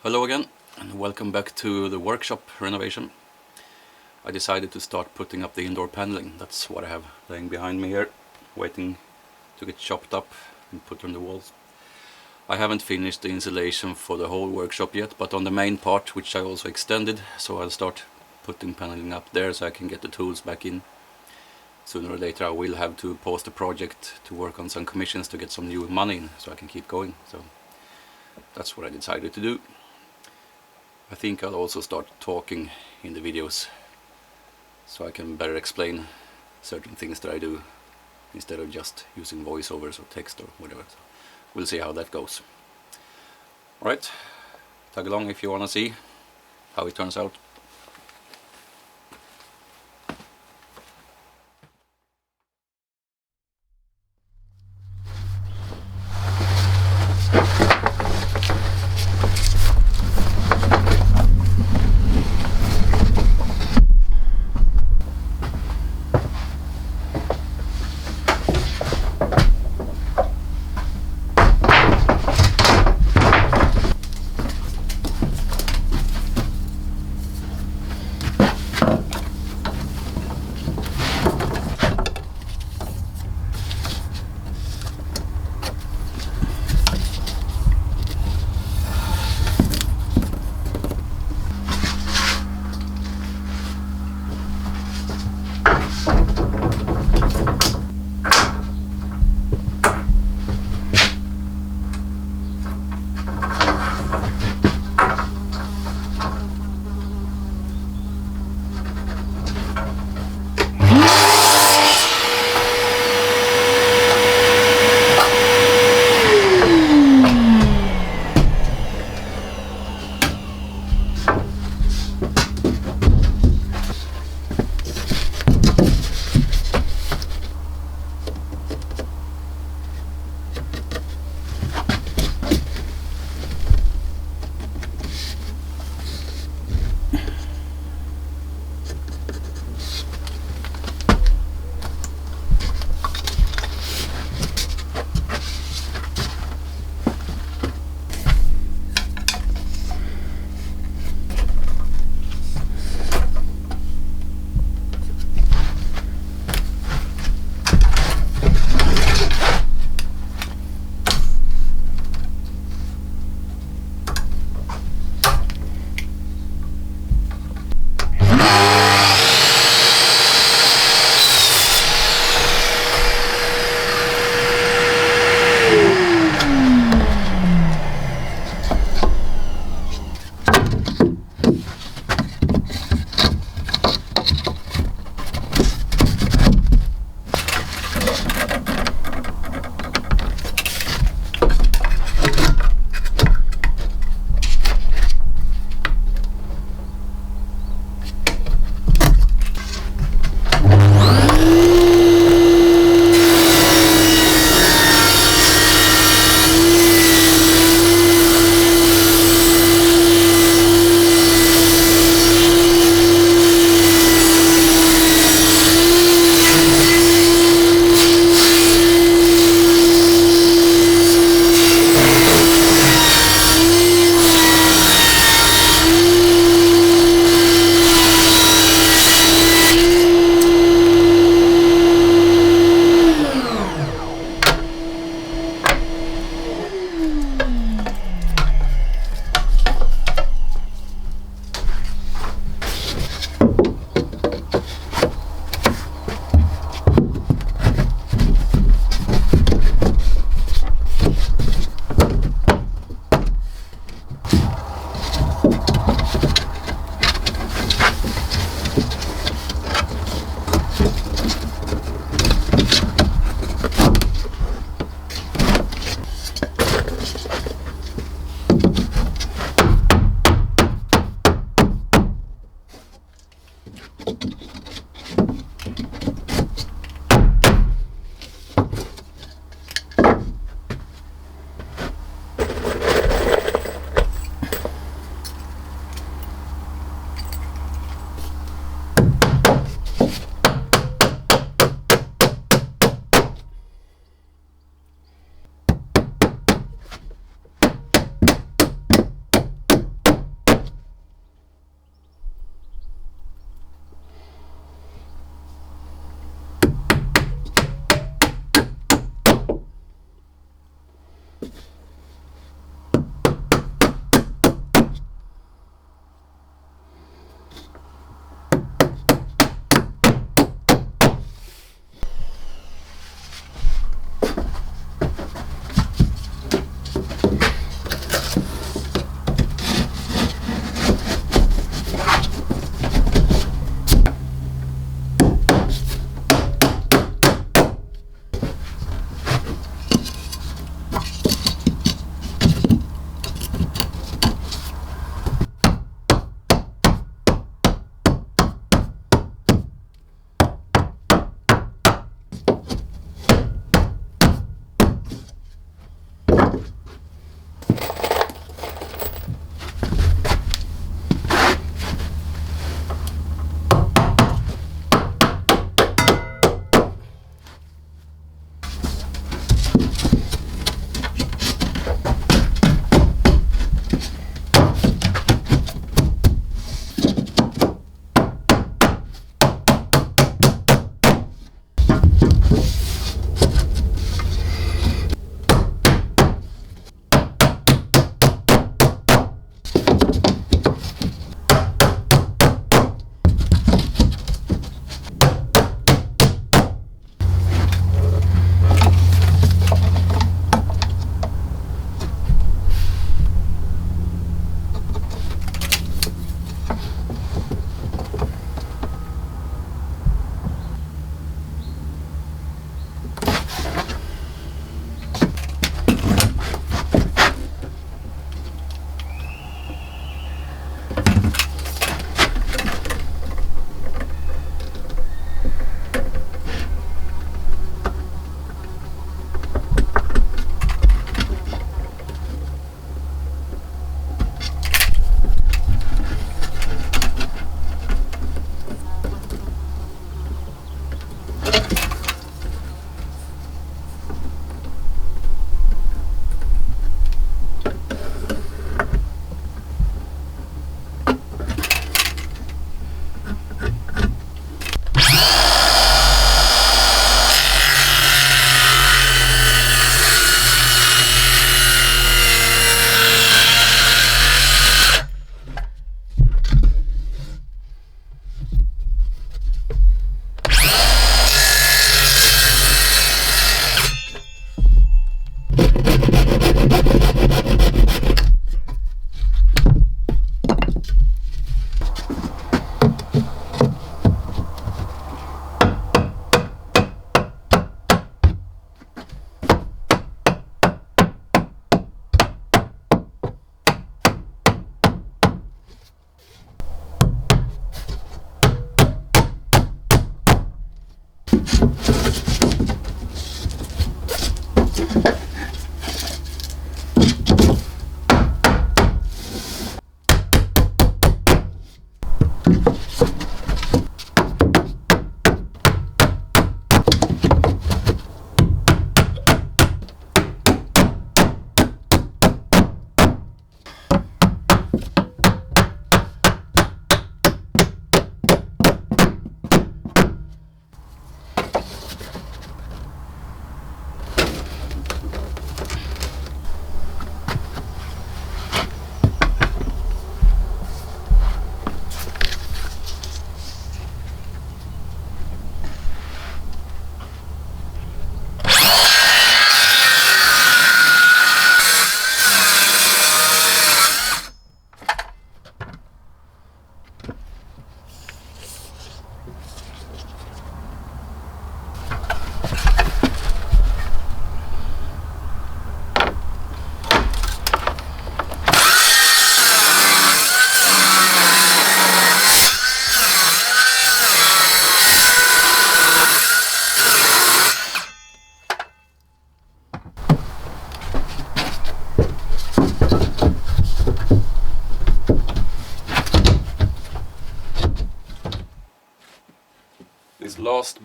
Hello again and welcome back to the workshop renovation. I decided to start putting up the indoor paneling. That's what I have laying behind me here, waiting to get chopped up and put on the walls. I haven't finished the insulation for the whole workshop yet, but on the main part, which I also extended, so I'll start putting paneling up there so I can get the tools back in. Sooner or later I will have to pause the project to work on some commissions to get some new money in so I can keep going. So that's what I decided to do. I think I'll also start talking in the videos so I can better explain certain things that I do instead of just using voiceovers or text or whatever. So we'll see how that goes. Alright, tag along if you want to see how it turns out.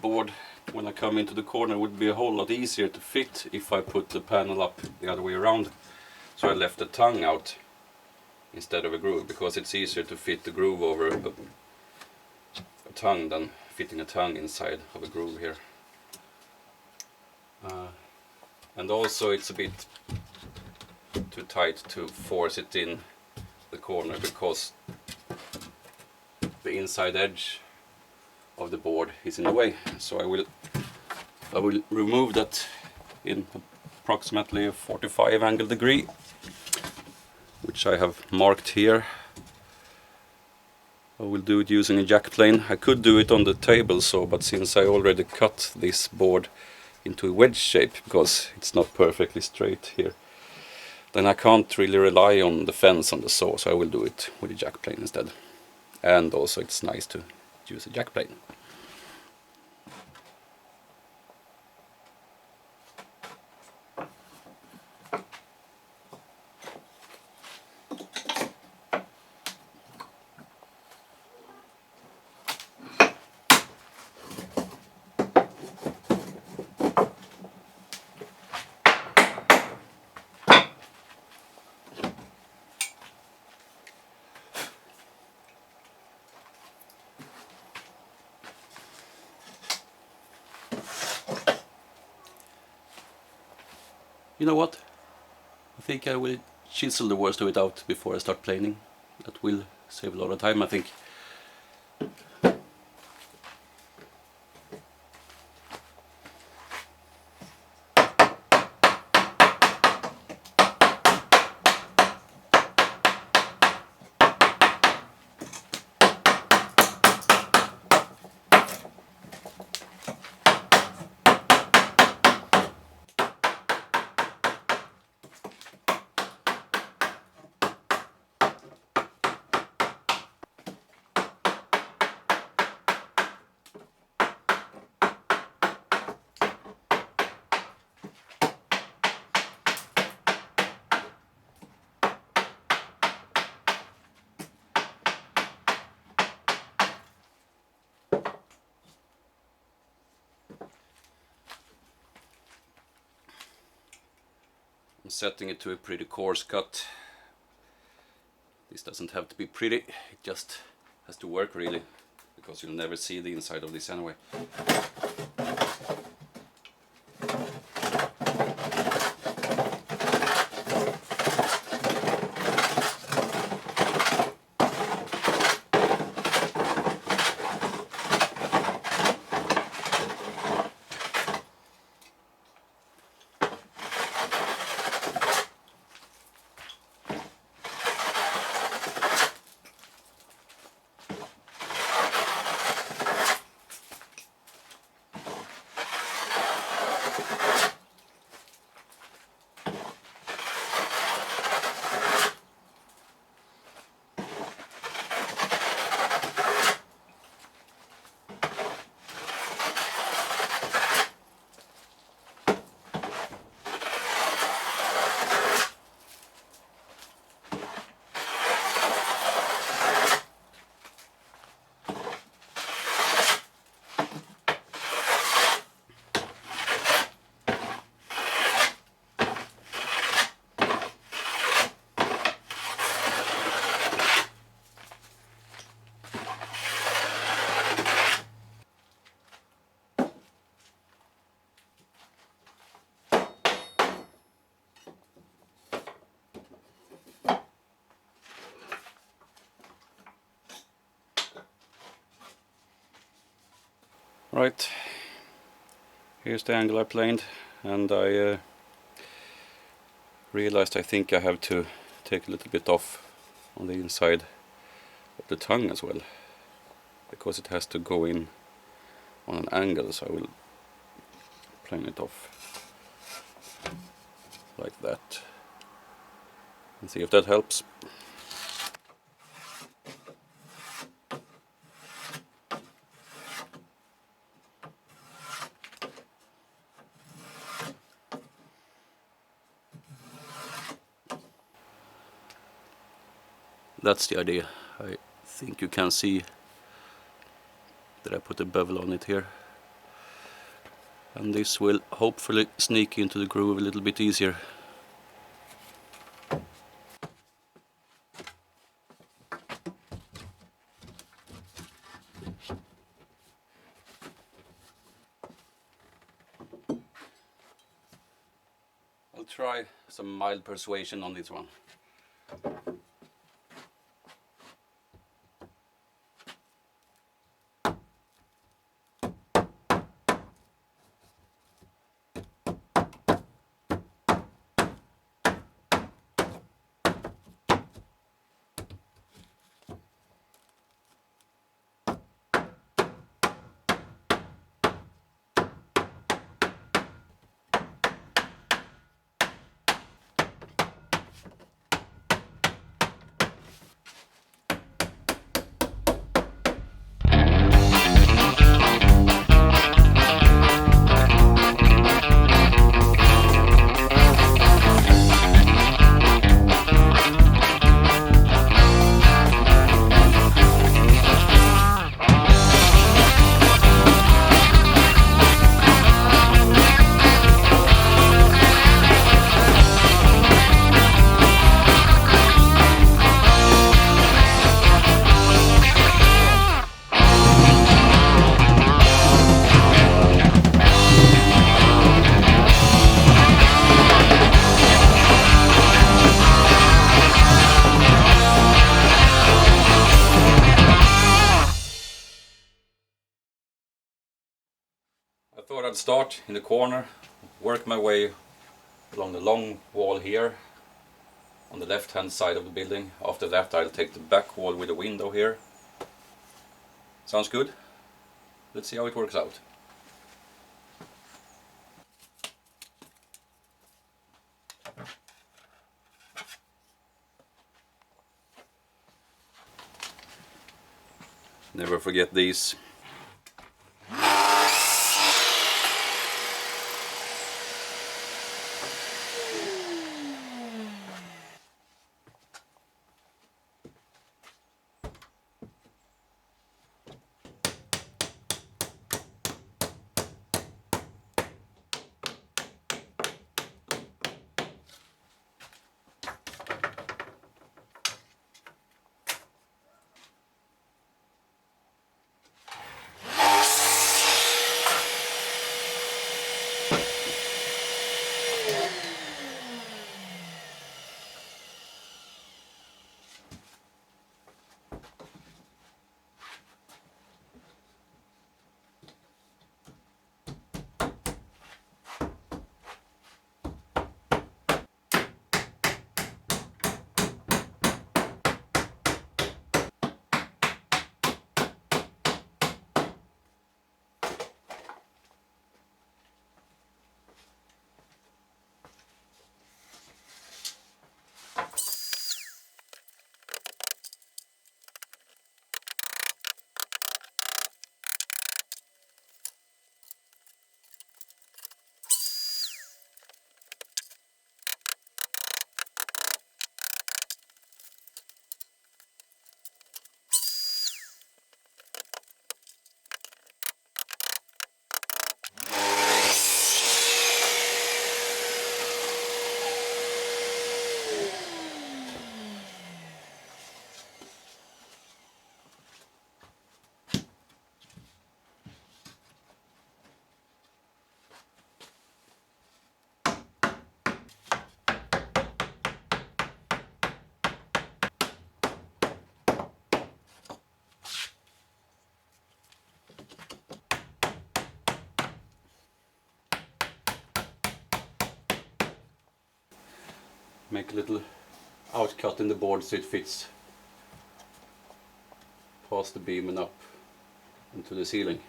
board when I come into the corner would be a whole lot easier to fit if I put the panel up the other way around. So I left the tongue out instead of a groove, because it's easier to fit the groove over a tongue than fitting a tongue inside of a groove here. And also it's a bit too tight to force it in the corner, because the inside edge of the board is in the way. So I will remove that in approximately a 45 angle degree, which I have marked here. I will do it using a jack plane. I could do it on the table saw, but since I already cut this board into a wedge shape, because it's not perfectly straight here, then I can't really rely on the fence on the saw, so I will do it with a jack plane instead. And also it's nice to use a jack plane. You know what? I think I will chisel the worst of it out before I start planing. That will save a lot of time, I think. I'm setting it to a pretty coarse cut. This doesn't have to be pretty, it just has to work really, because you'll never see the inside of this anyway. Right, here's the angle I planed, and I realized I think I have to take a little bit off on the inside of the tongue as well, because it has to go in on an angle, so I will plane it off like that and see if that helps. That's the idea. I think you can see that I put a bevel on it here. And this will hopefully sneak into the groove a little bit easier. I'll try some mild persuasion on this one. I thought I'd start in the corner, work my way along the long wall here on the left hand side of the building. After that I'll take the back wall with a window here. Sounds good? Let's see how it works out. Never forget these. Make a little outcut in the board so it fits past the beam and up into the ceiling.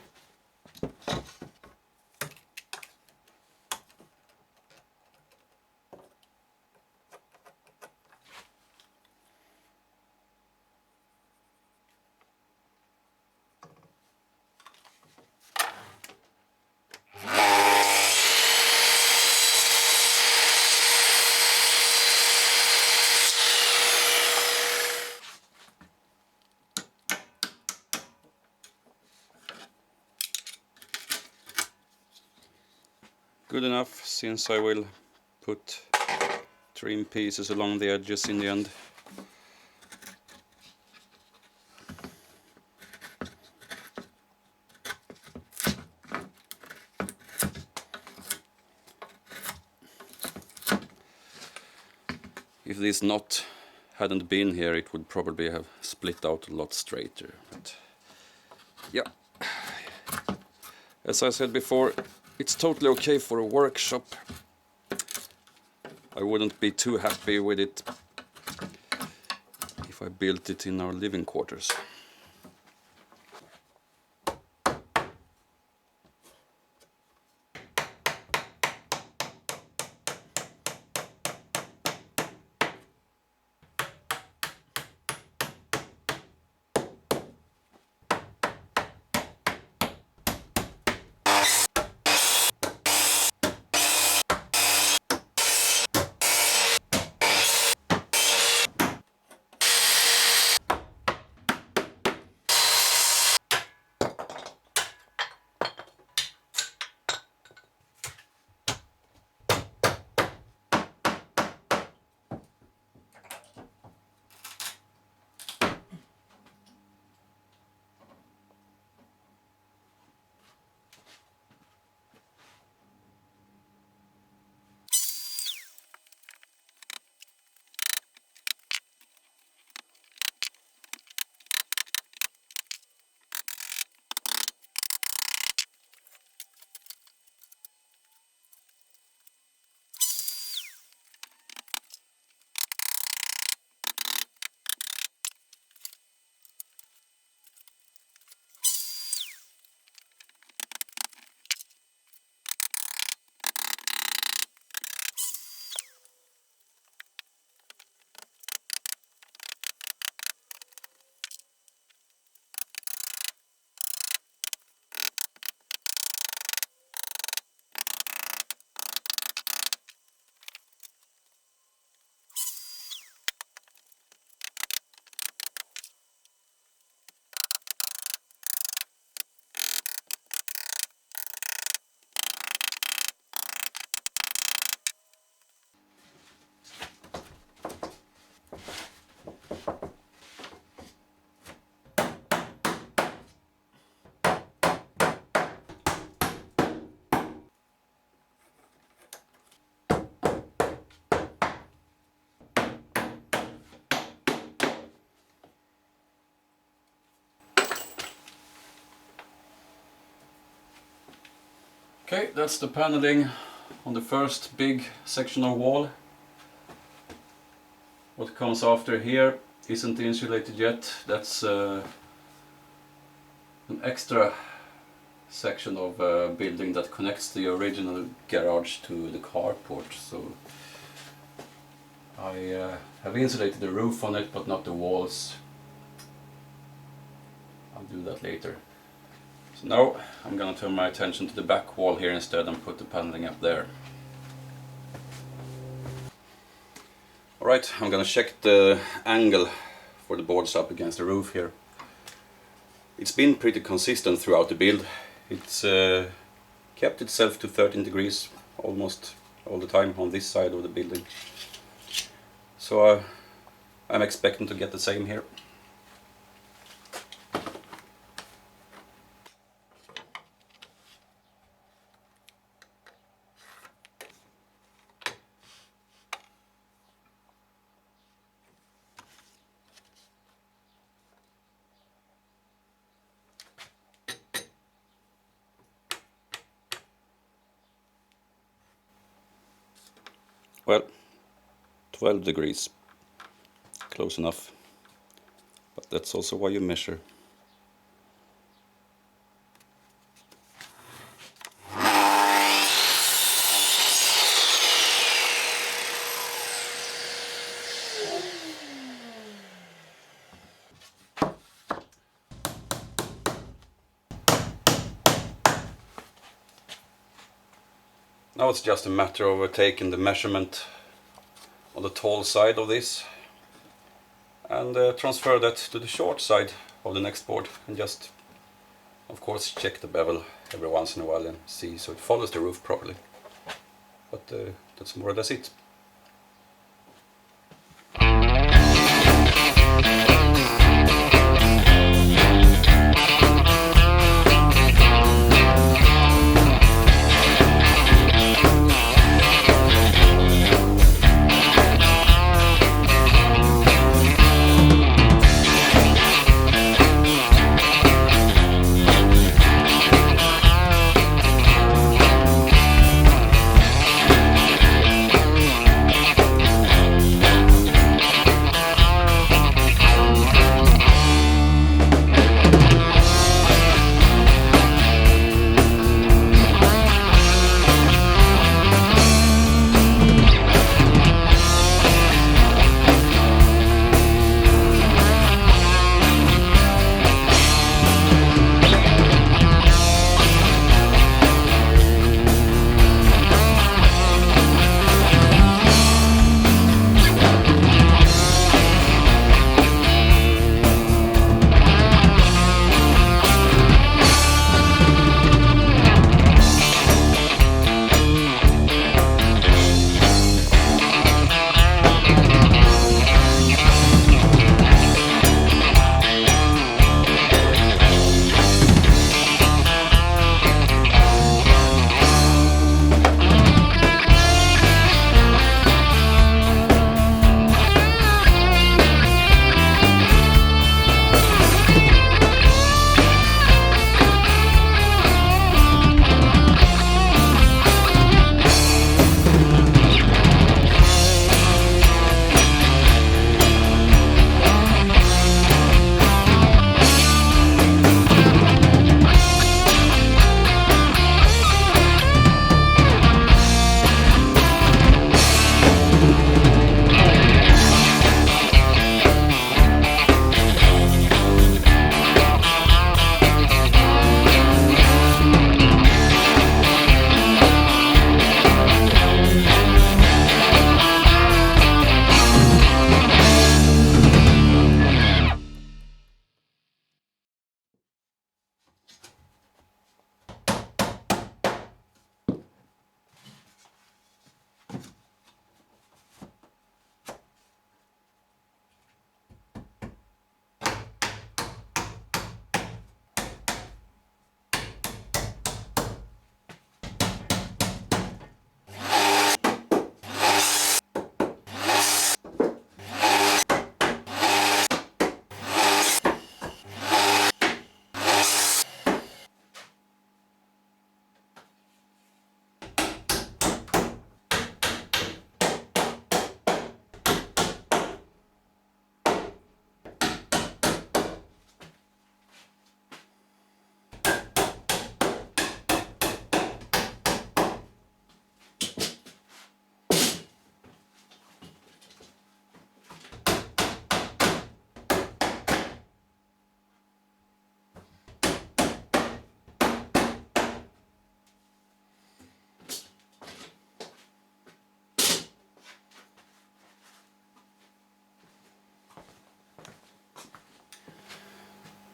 good enough, since I will put trim pieces along the edges in the end. If this knot hadn't been here, it would probably have split out a lot straighter. But yeah, as I said before, it's totally okay for a workshop. I wouldn't be too happy with it if I built it in our living quarters. Okay, that's the paneling on the first big section of wall. What comes after here isn't insulated yet. That's an extra section of building that connects the original garage to the carport. So I have insulated the roof on it, but not the walls. I'll do that later. So now I'm gonna turn my attention to the back wall here instead and put the paneling up there. Alright, I'm gonna check the angle for the boards up against the roof here. It's been pretty consistent throughout the build. It's kept itself to 13 degrees almost all the time on this side of the building. So I'm expecting to get the same here. Well, 12 degrees, close enough, but that's also why you measure. Now it's just a matter of taking the measurement on the tall side of this and transfer that to the short side of the next board, and just of course check the bevel every once in a while and see so it follows the roof properly. but that's more or less it.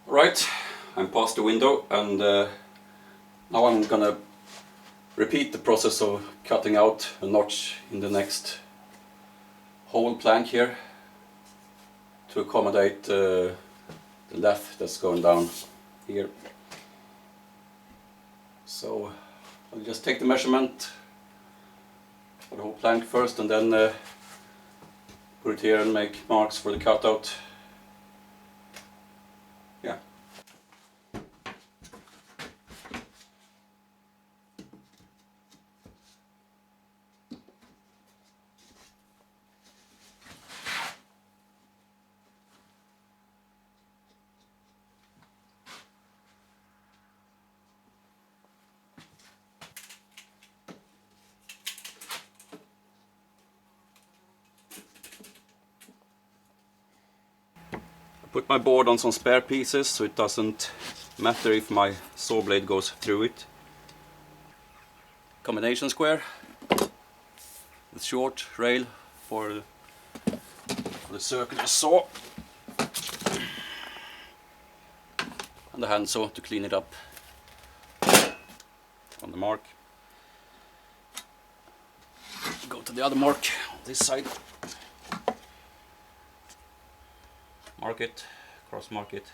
Right, I'm past the window, and now I'm gonna repeat the process of cutting out a notch in the next whole plank here to accommodate the lath that's going down here. So I'll just take the measurement for the whole plank first, and then put it here and make marks for the cutout. Yeah. Put my board on some spare pieces so it doesn't matter if my saw blade goes through it. Combination square with short rail for the circular saw, and the hand saw to clean it up on the mark. go to the other mark on this side. Mark it, cross mark it.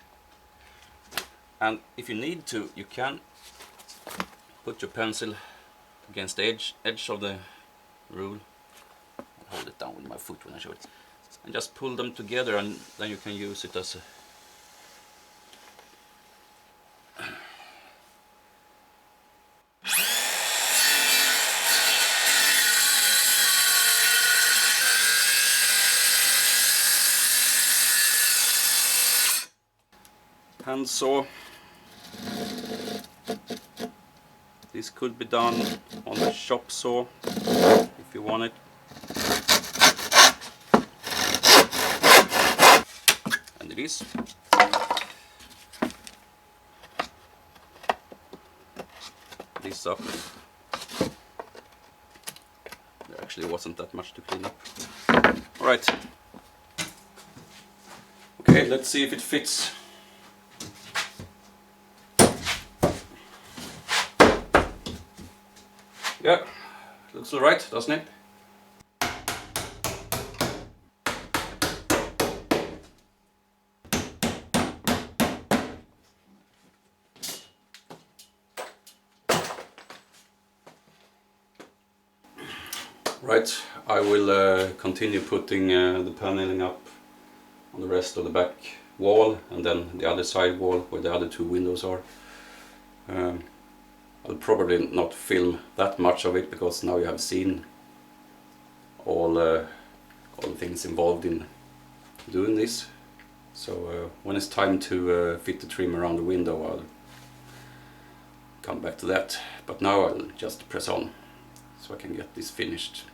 And if you need to, you can put your pencil against the edge of the rule. I'll hold it down with my foot when I show it. And just pull them together, and then you can use it as a hand saw. This could be done on the shop saw if you want it. And it is. This up. There actually wasn't that much to clean up. Alright. Okay, let's see if it fits. Yeah, looks alright, doesn't it? Right, I will continue putting the paneling up on the rest of the back wall, and then the other side wall where the other two windows are. I'll probably not film that much of it, because now you have seen all the things involved in doing this. So when it's time to fit the trim around the window, I'll come back to that. But now I'll just press on so I can get this finished.